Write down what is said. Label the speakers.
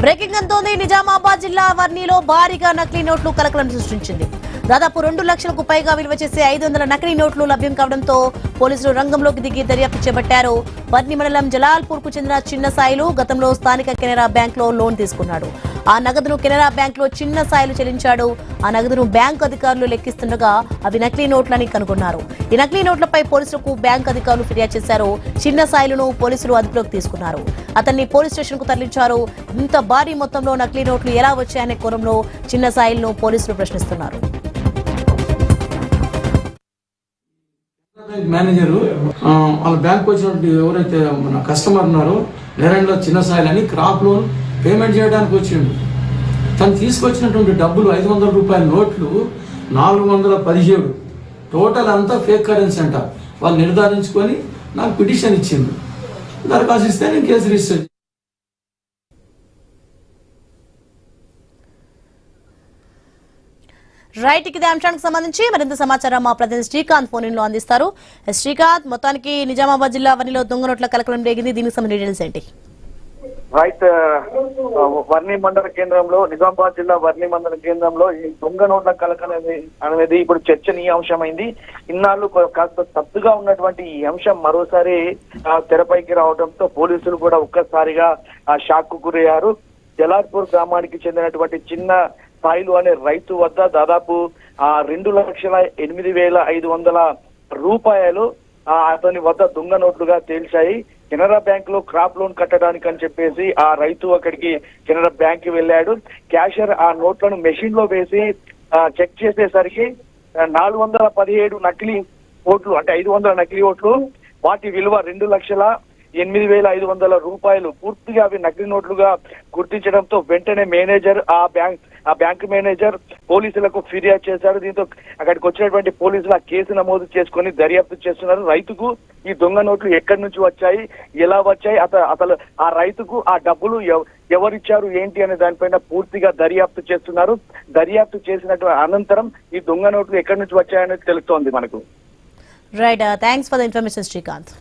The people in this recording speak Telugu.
Speaker 1: బ్రేకింగ్ అంతోంది. నిజామాబాద్ జిల్లా వర్ణిలో భారీగా నకిలీ నోట్లు కలకలం సృష్టించింది. దాదాపు 2 లక్షలకు పైగా విలువ చేసే 500 నకిలీ నోట్లు లభ్యం కావడంతో పోలీసులు రంగంలోకి దిగి దర్యాప్తు చేపట్టారు. వర్ణి మండలం జలాల్పూర్ కు చెందిన చిన్న సాయిలు గతంలో స్థానిక కెనరా బ్యాంక్ లో లోన్ తీసుకున్నాడు. ఆ నగదును కెనరా బ్యాంక్ లో చిన్న సాయిలు చెల్లించాడు. ఆ నగదును బ్యాంకు అధికారులు లెక్కిస్తుండగా అవి నకిలీ నోట్లని కనుగొన్నారు. ఈ నకిలీ నోట్లపై పోలీసులకు బ్యాంకు అధికారులు ఫిర్యాదు చేశారు. చిన్న సాయిలను పోలీసులు అదుపులోకి తీసుకున్నారు. అతన్ని పోలీస్ స్టేషన్ కు తరలించారు. ఇంత భారీ మొత్తంలో నకిలీ నోట్లు ఎలా వచ్చాయనే కోణంలో చిన్న సాయిలను పోలీసులు ప్రశ్నిస్తున్నారు.
Speaker 2: మేనేజర్ వాళ్ళ బ్యాంక్ వచ్చినటువంటి ఎవరైతే మన కస్టమర్ ఉన్నారో నేరంలో చిన్న సాయిల్ అని క్రాప్ లోన్ పేమెంట్ చేయడానికి వచ్చిండు. తను తీసుకొచ్చినటువంటి డబ్బులు 500 రూపాయల నోట్లు 417 టోటల్ అంతా ఫేక్ కరెన్సీ అంట. వాళ్ళు నిర్ధారించుకొని నాకు పిటిషన్ ఇచ్చింది. దరఖాస్తు ఇస్తే నేను కేసు రిజిస్టర్.
Speaker 1: రైట్, ఇదే అంశానికి సంబంధించి మరింత సమాచారం మా ప్రతినిధి శ్రీకాంత్ ఫోన్ లో అందిస్తారు. శ్రీకాంత్, మొత్తానికి నిజామాబాద్ జిల్లా వనిలో దొంగ నోట్ల కలకలం రేగింది. దీనికి సంబంధించిన డీటెయిల్స్ ఏంటి?
Speaker 3: రైట్, వర్ణి మండల కేంద్రంలో నిజామాబాద్ జిల్లా వర్ణి మండల కేంద్రంలో ఈ దొంగ నోట్ల కలకలం అనేది ఇప్పుడు చర్చనీయాంశమైంది. ఇన్నాళ్ళు కాస్త తప్పుగా ఉన్నటువంటి ఈ అంశం మరోసారి తెరపైకి రావడంతో పోలీసులు కూడా ఒక్కసారిగా షాక్ కు గురయ్యారు. జలాల్పూర్ గ్రామానికి చెందినటువంటి చిన్న సాయిలు అనే రైతు వద్ద దాదాపు 2,08,500 రూపాయలు అతని వద్ద దొంగ నోట్లుగా తేల్చాయి. కెనరా బ్యాంక్ లో క్రాప్ లోన్ కట్టడానికి అని చెప్పేసి ఆ రైతు అక్కడికి కెనరా బ్యాంక్ కి వెళ్ళాడు. క్యాషియర్ ఆ నోట్లను మెషిన్ లో వేసి చెక్ చేసేసరికి 417 నకిలీ ఓట్లు, అంటే 500 నకిలీ ఓట్లు, వాటి విలువ 2,08,500 రూపాయలు. పూర్తిగా అవి నకిలీ నోట్లుగా గుర్తించడంతో వెంటనే మేనేజర్ ఆ బ్యాంక్ మేనేజర్ పోలీసులకు ఫిర్యాదు చేశారు. దీంతో అక్కడికి వచ్చినటువంటి పోలీసులు ఆ కేసు నమోదు చేసుకుని దర్యాప్తు చేస్తున్నారు. రైతుకు ఈ దొంగ నోట్లు ఎక్కడి నుంచి వచ్చాయి, ఎలా వచ్చాయి, అసలు ఆ రైతుకు ఆ డబ్బులు ఎవరిచ్చారు ఏంటి అనే దానిపైన పూర్తిగా దర్యాప్తు చేస్తున్నారు. దర్యాప్తు చేసినటువంటి అనంతరం ఈ దొంగ నోట్లు ఎక్కడి నుంచి వచ్చాయనేది తెలుస్తోంది మనకు.
Speaker 1: Right, thanks for the information Srikanth.